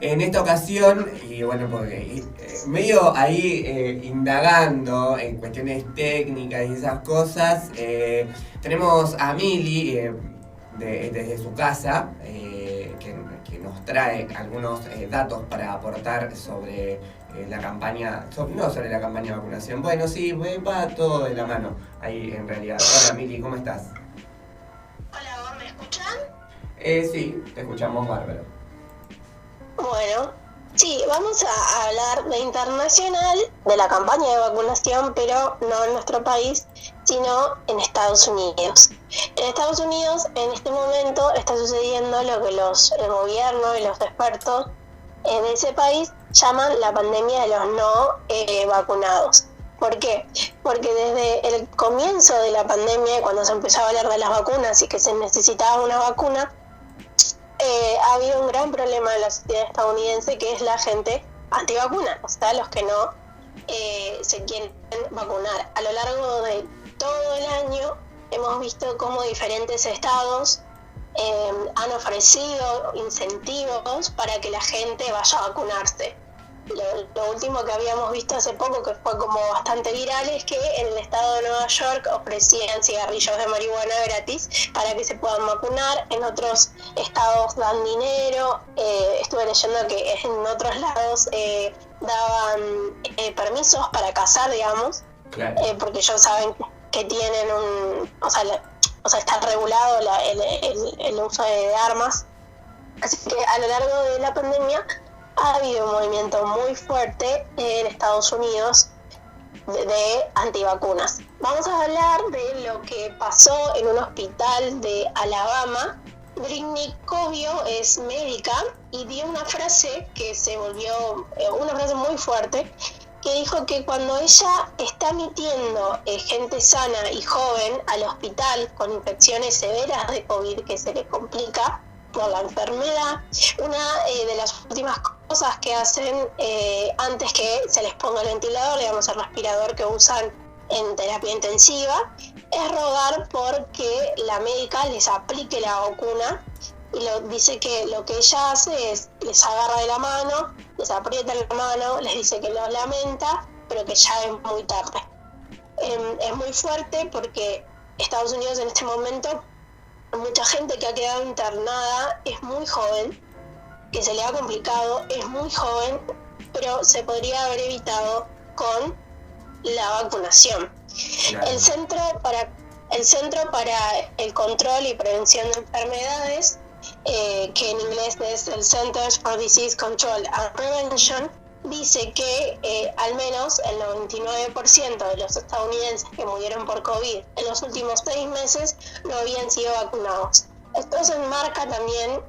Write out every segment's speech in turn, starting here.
En esta ocasión, y bueno, porque medio ahí indagando en cuestiones técnicas y esas cosas, tenemos a Mili desde su casa, que nos trae algunos datos para aportar sobre la campaña, no sobre la campaña de vacunación. Bueno, sí, va todo de la mano ahí en realidad. Hola Mili, ¿cómo estás? Hola, ¿vos me escuchan? Sí, te escuchamos bárbaro. Bueno, sí, vamos a hablar de internacional, de la campaña de vacunación, pero no en nuestro país, sino en Estados Unidos. En Estados Unidos, en este momento, está sucediendo lo que el gobierno y los expertos de ese país llaman la pandemia de los no vacunados. ¿Por qué? Porque desde el comienzo de la pandemia, cuando se empezó a hablar de las vacunas y que se necesitaba una vacuna, ha habido un gran problema en la sociedad estadounidense, que es la gente antivacuna, o sea, los que no se quieren vacunar. A lo largo de todo el año hemos visto cómo diferentes estados han ofrecido incentivos para que la gente vaya a vacunarse. Lo último que habíamos visto hace poco, que fue como bastante viral, es que en el estado de Nueva York ofrecían cigarrillos de marihuana gratis para que se puedan vacunar. En otros estados dan dinero. Estuve leyendo que en otros lados daban permisos para cazar, digamos, Claro. porque ellos saben que tienen o sea, está regulado el uso de armas. Así que a lo largo de la pandemia ha habido un movimiento muy fuerte en Estados Unidos de antivacunas. Vamos a hablar de lo que pasó en un hospital de Alabama. Britney Covio es médica y dio una frase que se volvió una frase muy fuerte, que dijo que cuando ella está admitiendo gente sana y joven al hospital con infecciones severas de COVID que se le complica por la enfermedad, una de las últimas cosas que hacen antes que se les ponga el ventilador, digamos el respirador que usan en terapia intensiva, es rogar porque la médica les aplique la vacuna, y dice que lo que ella hace es les agarra de la mano, les aprieta la mano, les dice que lo lamenta, pero que ya es muy tarde. Es muy fuerte porque Estados Unidos en este momento, mucha gente que ha quedado internada es muy joven, que se le ha complicado, es muy joven, pero se podría haber evitado con la vacunación. Claro. El Centro para el Control y Prevención de Enfermedades, que en inglés es el Centers for Disease Control and Prevention, dice que al menos el 99% de los estadounidenses que murieron por COVID en los últimos 6 meses no habían sido vacunados. Esto se enmarca también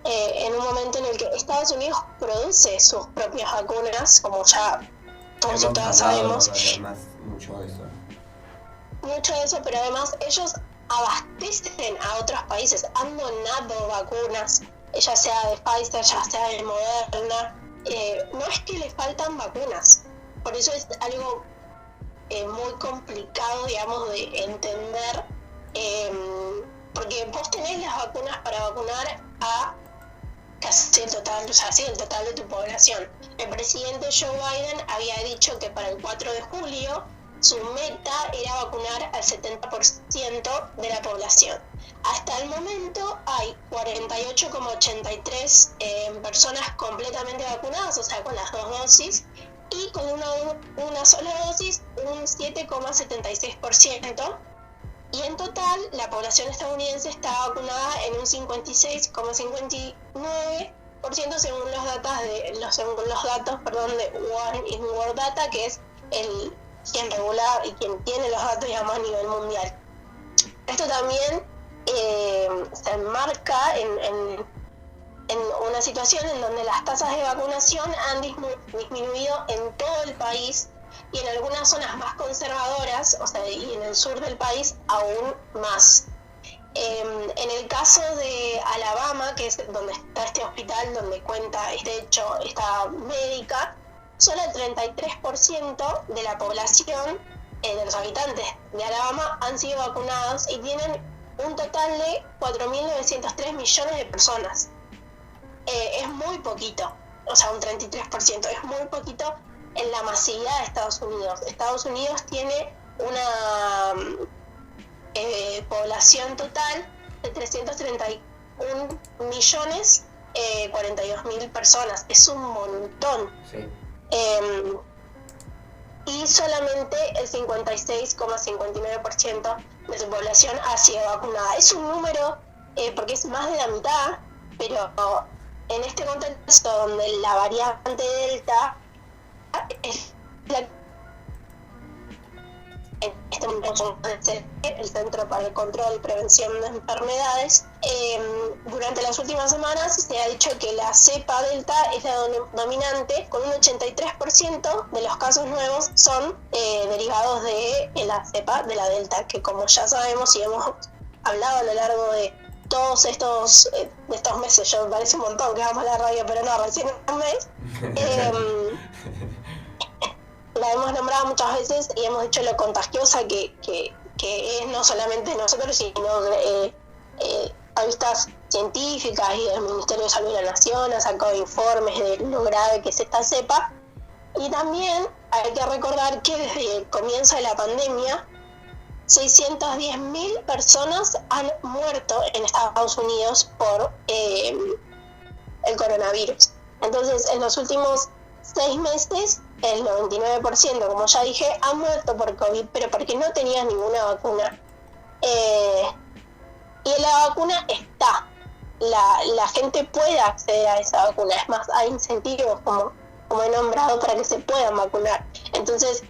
en un momento en el que Estados Unidos produce sus propias vacunas, como ya todos y todas sabemos. Mucho de eso, pero además ellos abastecen a otros países, han donado vacunas, ya sea de Pfizer, ya sea de Moderna. No es que les faltan vacunas, por eso es algo muy complicado, digamos, de entender, porque vos tenés las vacunas para vacunar a casi el total de tu población. El presidente Joe Biden había dicho que para el 4 de julio su meta era vacunar al 70% de la población. Hasta el momento hay 48,83 personas completamente vacunadas, o sea, con las 2 dosis, y con una sola dosis, un 7,76%. Y en total, la población estadounidense está vacunada en un 56,59% según los datos de One in World Data, que es quien regula y quien tiene los datos, digamos, a nivel mundial. Esto también se enmarca en una situación en donde las tasas de vacunación han disminuido en todo el país, y en algunas zonas más conservadoras, o sea, y en el sur del país aún más. En el caso de Alabama, que es donde está este hospital, donde cuenta este hecho esta médica, solo el 33% de la población, de los habitantes de Alabama, han sido vacunados, y tienen un total de 4.903 millones de personas. es muy poquito, o sea, un 33%, es muy poquito en la masividad de Estados Unidos. Estados Unidos tiene una población total de 331 millones 42.000 personas, es un montón. Sí. Y solamente el 56,59% de su población ha sido vacunada. Es un número, porque es más de la mitad, pero en este contexto donde la variante Delta es la en este momento el Centro para el Control y Prevención de Enfermedades, durante las últimas semanas se ha dicho que la cepa Delta es la dominante, con un 83% de los casos nuevos son derivados de la cepa de la Delta, que como ya sabemos y hemos hablado a lo largo de todos estos meses, yo me parece un montón que vamos a la radio, pero no, recién un mes, la hemos nombrado muchas veces y hemos dicho lo contagiosa que es no solamente nosotros, sino revistas científicas y del Ministerio de Salud de la Nación han sacado informes de lo grave que es esta cepa. Y también hay que recordar que desde el comienzo de la pandemia 610.000 personas han muerto en Estados Unidos por el coronavirus. Entonces, en los últimos 6 meses, el 99%, como ya dije, ha muerto por COVID, pero porque no tenían ninguna vacuna. Y la vacuna está. La gente puede acceder a esa vacuna. Es más, hay incentivos, como he nombrado, para que se puedan vacunar. Entonces,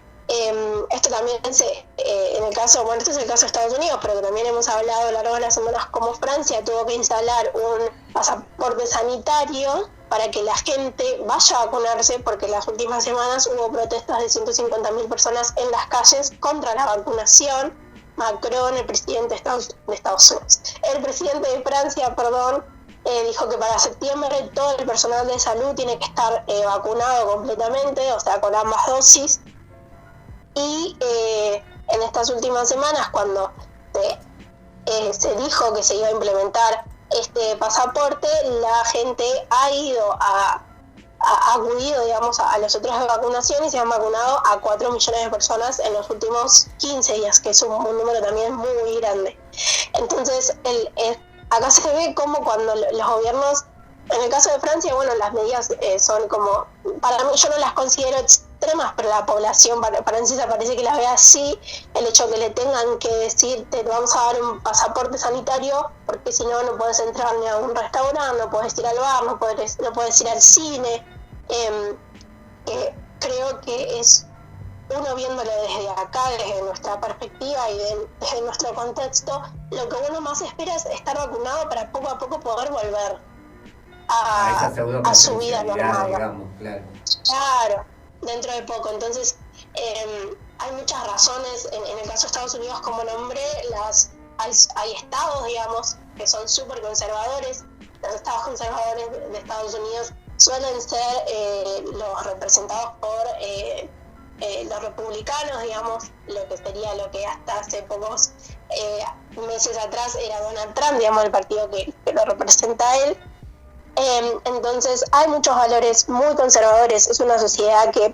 esto también en el caso, bueno, este es el caso de Estados Unidos, pero que también hemos hablado a lo largo de las semanas, como Francia tuvo que instalar un pasaporte sanitario para que la gente vaya a vacunarse, porque en las últimas semanas hubo protestas de 150.000 personas en las calles contra la vacunación. Macron, el presidente de Estados Unidos, el presidente de Francia, dijo que para septiembre todo el personal de salud tiene que estar vacunado completamente, o sea, con ambas dosis. Y en estas últimas semanas, cuando se dijo que se iba a implementar este pasaporte, la gente ha acudido, digamos, a los centros de vacunación y se han vacunado a 4 millones de personas en los últimos 15 días, que es un número también muy grande. Entonces, acá se ve como cuando los gobiernos, en el caso de Francia, bueno, las medidas son como, para mí, yo no las considero extremas, pero la población francesa parece que las ve así. El hecho de que le tengan que decir, te vamos a dar un pasaporte sanitario, porque si no, no puedes entrar ni a un restaurante, no puedes ir al bar, no puedes ir al cine. Creo que es uno viéndolo desde acá, desde nuestra perspectiva y desde nuestro contexto, lo que uno más espera es estar vacunado para poco a poco poder volver a su vida normal, digamos, claro, dentro de poco. Entonces, hay muchas razones. En el caso de Estados Unidos, como nombré, hay estados, digamos, que son súper conservadores. Los estados conservadores de Estados Unidos suelen ser los representados por los republicanos, digamos, lo que hasta hace pocos meses atrás era Donald Trump, digamos, el partido que lo representa a él. Entonces hay muchos valores muy conservadores. Es una sociedad que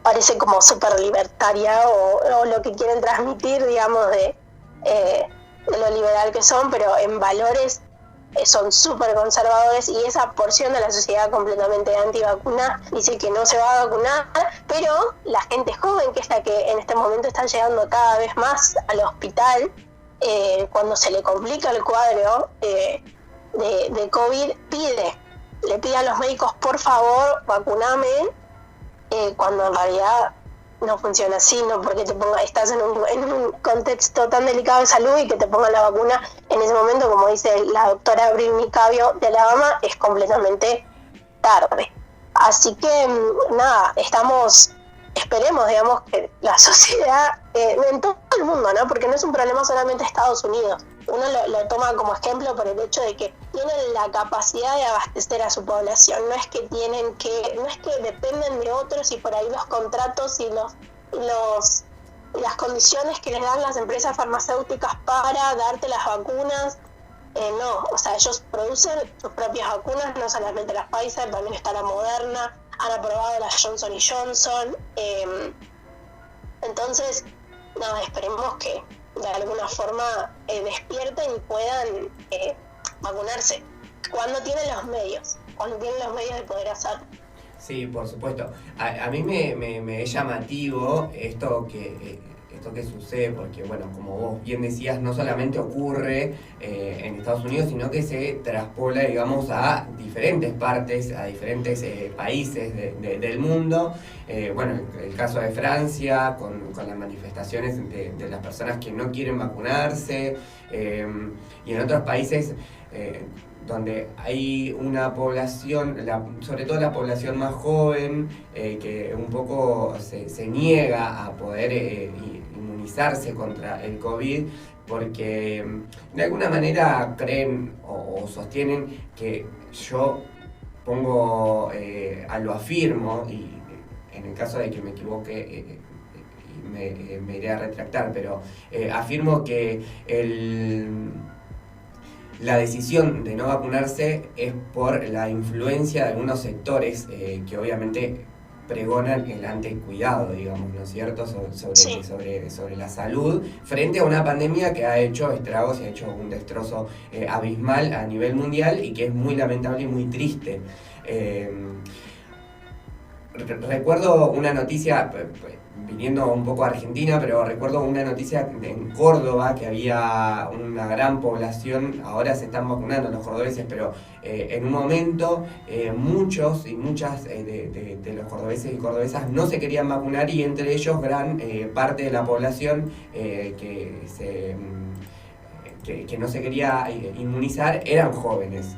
parece como súper libertaria o lo que quieren transmitir, digamos, de lo liberal que son, pero en valores son súper conservadores, y esa porción de la sociedad completamente antivacuna dice que no se va a vacunar, pero la gente joven, que es la que en este momento está llegando cada vez más al hospital, cuando se le complica el cuadro de COVID, le pide a los médicos, por favor, vacuname, cuando en realidad no funciona así, no porque estás en un contexto tan delicado de salud y que te pongan la vacuna en ese momento, como dice la doctora Abril Micabio de Alabama, es completamente tarde. Así que nada, esperemos, digamos, que la sociedad, en todo el mundo, ¿no? Porque no es un problema solamente de Estados Unidos. Uno lo toma como ejemplo por el hecho de que tienen la capacidad de abastecer a su población. No es que dependen de otros, y por ahí los contratos y las condiciones que les dan las empresas farmacéuticas para darte las vacunas no, o sea, ellos producen sus propias vacunas, no solamente las Pfizer, también está la Moderna, han aprobado la Johnson Johnson. Entonces, nada, esperemos que de alguna forma despierten y puedan vacunarse cuando tienen los medios de poder hacerlo. Sí, por supuesto. A mí me es llamativo esto que sucede, porque bueno, como vos bien decías, no solamente ocurre en Estados Unidos, sino que se traspola, digamos, a diferentes partes, a diferentes países del mundo. Bueno, el caso de Francia, con las manifestaciones de las personas que no quieren vacunarse, y en otros países donde hay una población, sobre todo la población más joven, que un poco se niega a poder inmunizarse contra el COVID, porque de alguna manera creen o sostienen que yo pongo, lo afirmo, y en el caso de que me equivoque, me iré a retractar, pero afirmo que la decisión de no vacunarse es por la influencia de algunos sectores que obviamente pregonan el anticuidado, digamos, ¿no es cierto?, sobre la salud, frente a una pandemia que ha hecho estragos y ha hecho un destrozo abismal a nivel mundial y que es muy lamentable y muy triste. Recuerdo una noticia, viniendo un poco a Argentina, pero recuerdo una noticia en Córdoba, que había una gran población, ahora se están vacunando los cordobeses, pero en un momento muchos y muchas de los cordobeses y cordobesas no se querían vacunar, y entre ellos gran parte de la población que no se quería inmunizar eran jóvenes.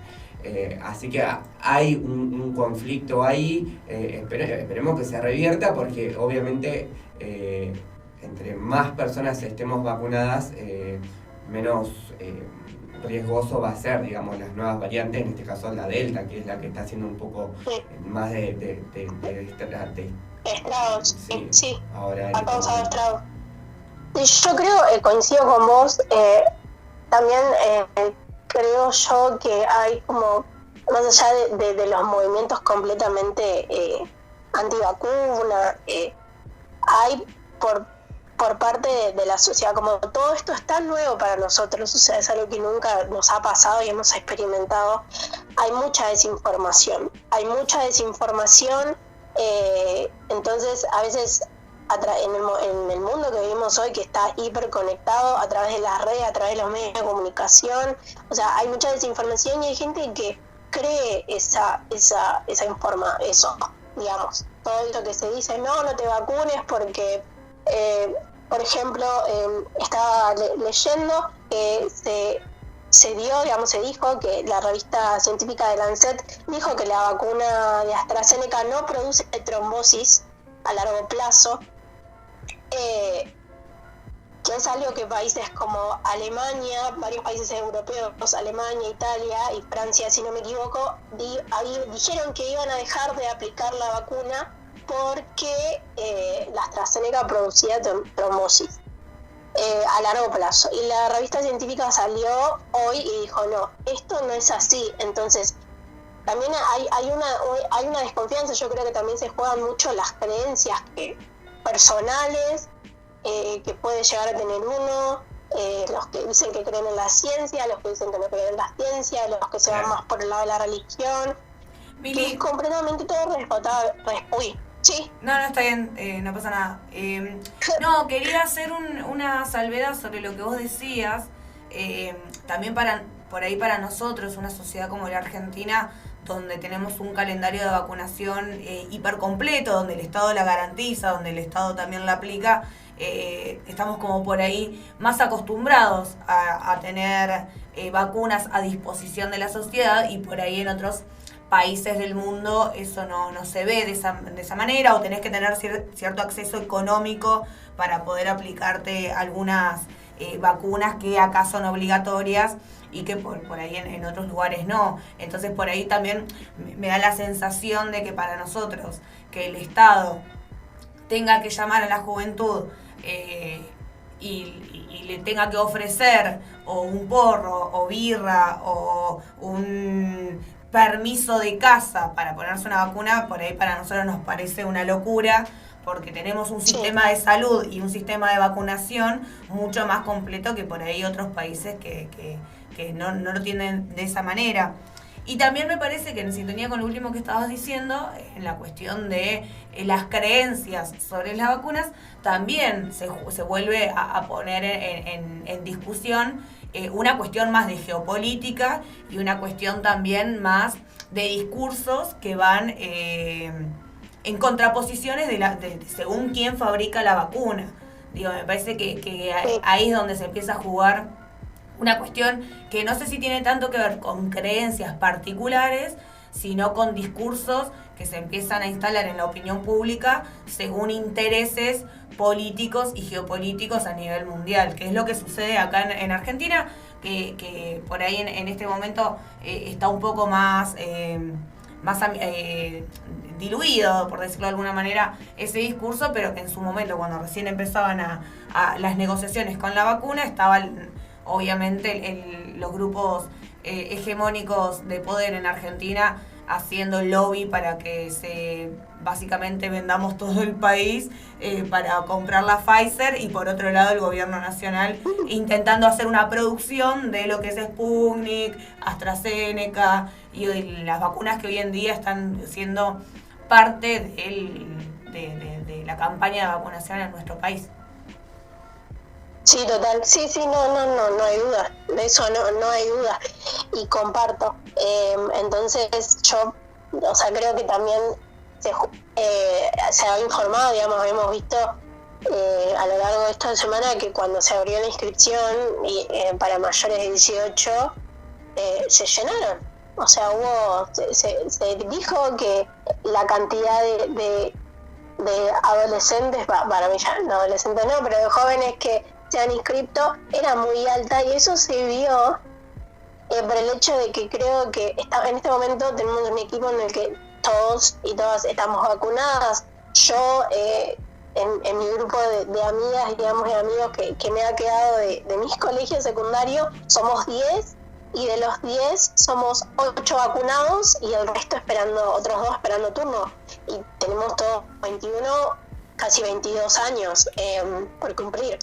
Así que hay un conflicto ahí, esperemos que se revierta, porque obviamente entre más personas estemos vacunadas, menos riesgoso va a ser, digamos, las nuevas variantes, en este caso la Delta, que es la que está haciendo un poco más de estragos. Sí, ahora ha causado estragos. Y yo creo, coincido con vos, también creo yo que hay como, más allá de los movimientos completamente antivacuna, hay por parte de la sociedad, como todo esto es tan nuevo para nosotros, o sea, es algo que nunca nos ha pasado y hemos experimentado, hay mucha desinformación, entonces a veces en el mundo que vivimos hoy, que está hiperconectado a través de las redes, a través de los medios de comunicación, o sea, hay mucha desinformación y hay gente que cree eso, digamos, todo esto que se dice, no te vacunes porque, por ejemplo, estaba leyendo que se dijo que la revista científica de Lancet dijo que la vacuna de AstraZeneca no produce trombosis a largo plazo, que es algo que países como Alemania, varios países europeos, Alemania, Italia y Francia, si no me equivoco, dijeron que iban a dejar de aplicar la vacuna porque la AstraZeneca producía trombosis a largo plazo. Y la revista científica salió hoy y dijo, no, esto no es así. Entonces, también hay una desconfianza. Yo creo que también se juegan mucho las creencias personales que puede llegar a tener uno, los que dicen que creen en la ciencia, los que dicen que no creen en la ciencia, los que se van más por el lado de la religión. Mili, que es completamente todo respetable. Uy, sí. No, está bien, no pasa nada. No, quería hacer una salvedad sobre lo que vos decías. También por ahí para nosotros, una sociedad como la Argentina, donde tenemos un calendario de vacunación hipercompleto, donde el Estado la garantiza, donde el Estado también la aplica, estamos como por ahí más acostumbrados a tener vacunas a disposición de la sociedad, y por ahí en otros países del mundo eso no se ve de esa manera, o tenés que tener cierto acceso económico para poder aplicarte algunas vacunas que acá son obligatorias y que por ahí en otros lugares no. Entonces por ahí también me da la sensación de que para nosotros, que el Estado tenga que llamar a la juventud y le tenga que ofrecer o un porro o birra o un permiso de casa para ponerse una vacuna, por ahí para nosotros nos parece una locura, porque tenemos un sistema de salud y un sistema de vacunación mucho más completo que por ahí otros países que no lo tienen de esa manera. Y también me parece que en sintonía con lo último que estabas diciendo, en la cuestión de las creencias sobre las vacunas, también se vuelve a poner en discusión una cuestión más de geopolítica y una cuestión también más de discursos que van en contraposiciones de según quién fabrica la vacuna. Digo, me parece que ahí es donde se empieza a jugar una cuestión que no sé si tiene tanto que ver con creencias particulares, sino con discursos que se empiezan a instalar en la opinión pública según intereses políticos y geopolíticos a nivel mundial, que es lo que sucede acá en Argentina, que por ahí en este momento está un poco más diluido, por decirlo de alguna manera, ese discurso, pero que en su momento, cuando recién empezaban a las negociaciones con la vacuna, estaban obviamente los grupos hegemónicos de poder en Argentina haciendo lobby para que básicamente vendamos todo el país para comprar la Pfizer, y por otro lado el gobierno nacional intentando hacer una producción de lo que es Sputnik, AstraZeneca y las vacunas que hoy en día están siendo parte de la campaña de vacunación en nuestro país. Sí, total. Sí, no hay duda. De eso no hay duda. Y comparto. Entonces yo, creo que también se ha informado, digamos, hemos visto a lo largo de esta semana que cuando se abrió la inscripción para mayores de 18, se llenaron. O sea, se dijo que la cantidad de adolescentes, para mí ya no adolescentes no, pero de jóvenes que se han inscrito era muy alta, y eso se vio por el hecho de que creo que en este momento tenemos un equipo en el que todos y todas estamos vacunadas. Yo en mi grupo de amigas, digamos, de amigos que me ha quedado de mis colegios secundarios, somos 10, y de los 10 somos 8 vacunados y el resto otros 2 esperando turno, y tenemos todos 21, casi 22 años por cumplir.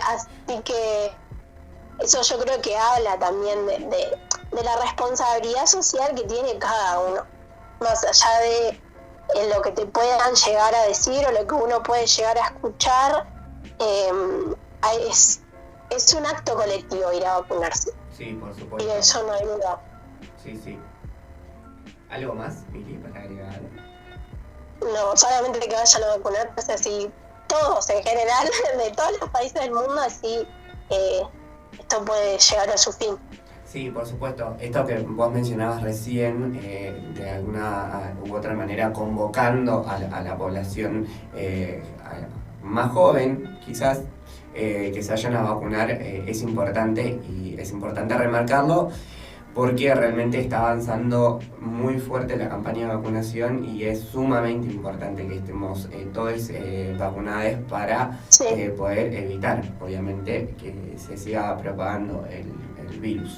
Así que eso yo creo que habla también de la responsabilidad social que tiene cada uno, más allá de lo que te puedan llegar a decir o lo que uno puede llegar a escuchar. Es un acto colectivo ir a vacunarse. Sí, por supuesto. Y de eso no hay duda. Sí. ¿Algo más, Mili, para agregar? No, solamente que vayan a vacunarse, así todos en general, de todos los países del mundo, así esto puede llegar a su fin. Sí, por supuesto. Esto que vos mencionabas recién, de alguna u otra manera convocando a la población más joven, quizás, que se vayan a vacunar, es importante, y es importante remarcarlo, porque realmente está avanzando muy fuerte la campaña de vacunación, y es sumamente importante que estemos todos vacunados para poder evitar, obviamente, que se siga propagando el virus.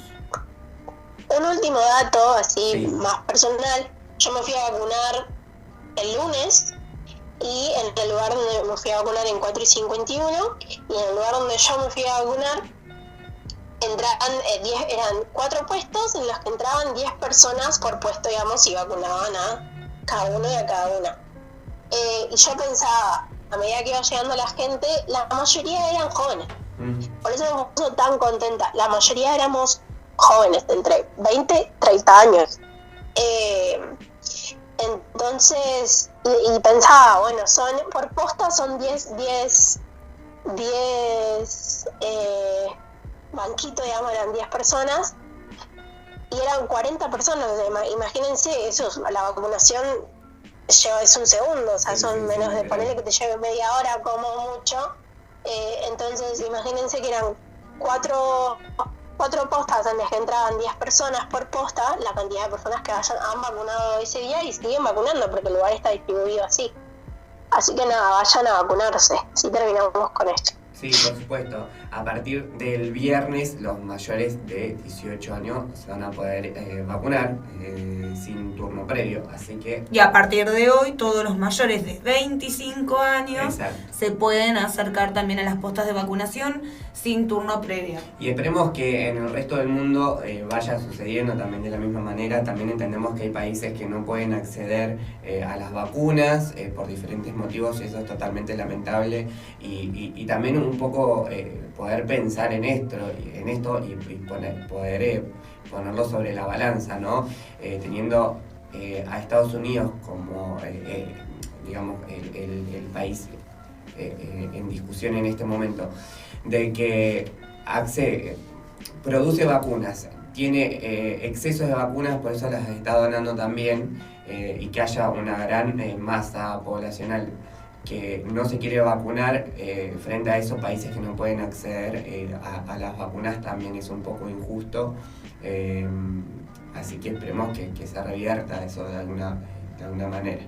Un último dato, así más personal: yo me fui a vacunar el lunes, y en el lugar donde me fui a vacunar en 4 y 51, y en el lugar donde yo me fui a vacunar eran 4 puestos en los que entraban 10 personas por puesto, digamos, y vacunaban a cada uno y a cada una. Y yo pensaba, a medida que iba llegando la gente, la mayoría eran jóvenes. Por eso me puso tan contenta. La mayoría éramos jóvenes, de entre 20 y 30 años. Entonces, y pensaba, bueno, por posta son 10 banquitos, digamos, eran 10 personas, y eran 40 personas. Imagínense, la vacunación es un segundo, o sea, son menos de ponerle que te lleve media hora como mucho. Entonces, imagínense que eran 4 postas en las que entraban 10 personas por posta, la cantidad de personas que han vacunado ese día y siguen vacunando, porque el lugar está distribuido así. Así que nada, vayan a vacunarse. Así terminamos con esto. Sí, por supuesto. A partir del viernes, los mayores de 18 años se van a poder vacunar sin turno previo. Así que... Y a partir de hoy, todos los mayores de 25 años Exacto. se pueden acercar también a las postas de vacunación sin turno previo. Y esperemos que en el resto del mundo vaya sucediendo también de la misma manera. También entendemos que hay países que no pueden acceder a las vacunas por diferentes motivos, y eso es totalmente lamentable. Y también un poco poder pensar en esto y poder ponerlo sobre la balanza, ¿no? Teniendo a Estados Unidos como digamos el país en discusión en este momento, de que produce vacunas, tiene excesos de vacunas, por eso las está donando también, y que haya una gran masa poblacional que no se quiere vacunar frente a esos países que no pueden acceder a las vacunas, también es un poco injusto. Así que esperemos que se revierta eso de alguna manera.